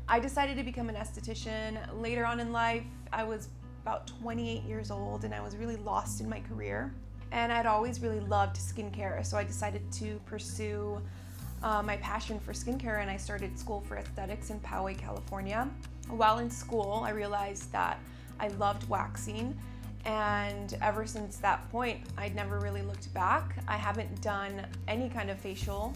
I decided to become an esthetician later on in life. I was about 28 years old and I was really lost in my career. And I'd always really loved skincare, so I decided to pursue my passion for skincare, and I started school for aesthetics in Poway, California. While in school, I realized that I loved waxing, and ever since that point, I'd never really looked back. I haven't done any kind of facial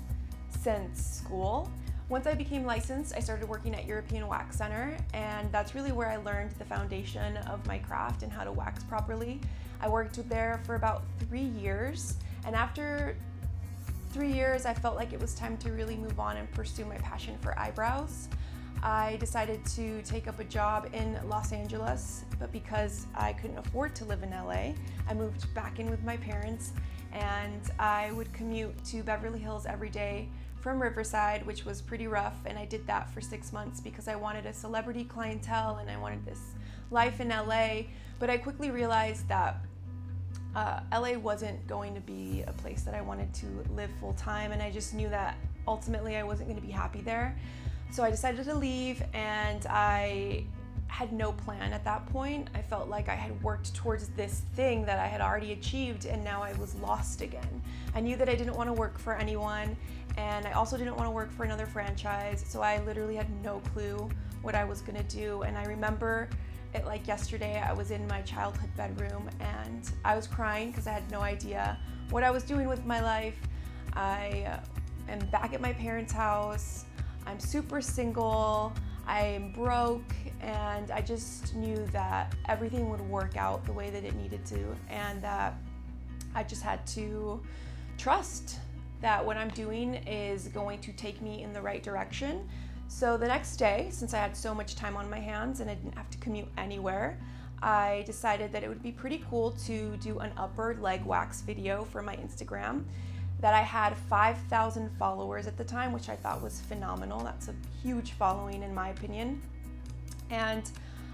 since school. Once I became licensed, I started working at European Wax Center, and that's really where I learned the foundation of my craft and how to wax properly. I worked there for about 3 years, and after 3 years, I felt like it was time to really move on and pursue my passion for eyebrows. I decided to take up a job in Los Angeles, but because I couldn't afford to live in LA, I moved back in with my parents, and I would commute to Beverly Hills every day from Riverside, which was pretty rough, and I did that for 6 months because I wanted a celebrity clientele and I wanted this life in LA. But I quickly realized that LA wasn't going to be a place that I wanted to live full time, and I just knew that ultimately I wasn't going to be happy there. So I decided to leave, and I had no plan at that point. I felt like I had worked towards this thing that I had already achieved, and now I was lost again. I knew that I didn't want to work for anyone, and I also didn't want to work for another franchise, so I literally had no clue what I was going to do. And I remember it like yesterday. I was in my childhood bedroom and I was crying because I had no idea what I was doing with my life. I am back at my parents' house. I'm super single. I'm broke, and I just knew that everything would work out the way that it needed to, and that I just had to trust that what I'm doing is going to take me in the right direction. So the next day, since I had so much time on my hands and I didn't have to commute anywhere, I decided that it would be pretty cool to do an upper leg wax video for my Instagram. That I had 5,000 followers at the time, which I thought was phenomenal. That's a huge following in my opinion. And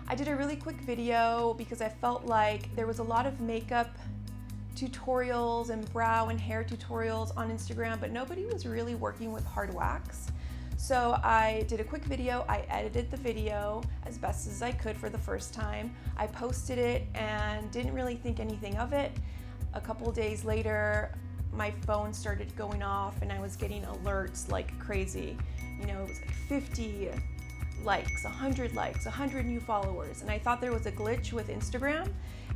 I did a really quick video because I felt like there was a lot of makeup tutorials and brow and hair tutorials on Instagram, but nobody was really working with hard wax. So I did a quick video. I edited the video as best as I could for the first time. I posted it and didn't really think anything of it. A couple days later, my phone started going off and I was getting alerts like crazy. You know, it was like 50 likes, 100 likes, 100 new followers. And I thought there was a glitch with Instagram.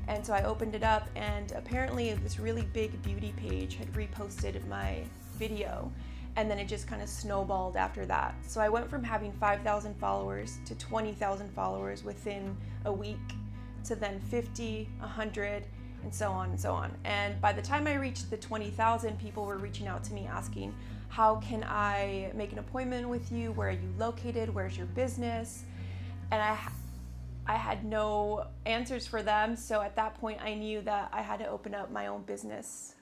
And so I opened it up, and apparently this really big beauty page had reposted my video. And then it just kind of snowballed after that. So I went from having 5,000 followers to 20,000 followers within a week, to then 50, 100, and so on and so on. And by the time I reached the 20,000, people were reaching out to me asking, how can I make an appointment with you? Where are you located? Where's your business? And I had no answers for them. So at that point, I knew that I had to open up my own business.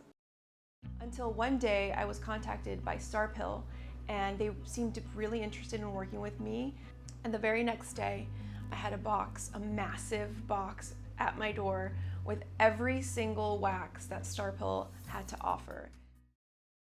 Until one day I was contacted by Starpill, and they seemed really interested in working with me. And the very next day, I had a massive box at my door with every single wax that Starpill had to offer.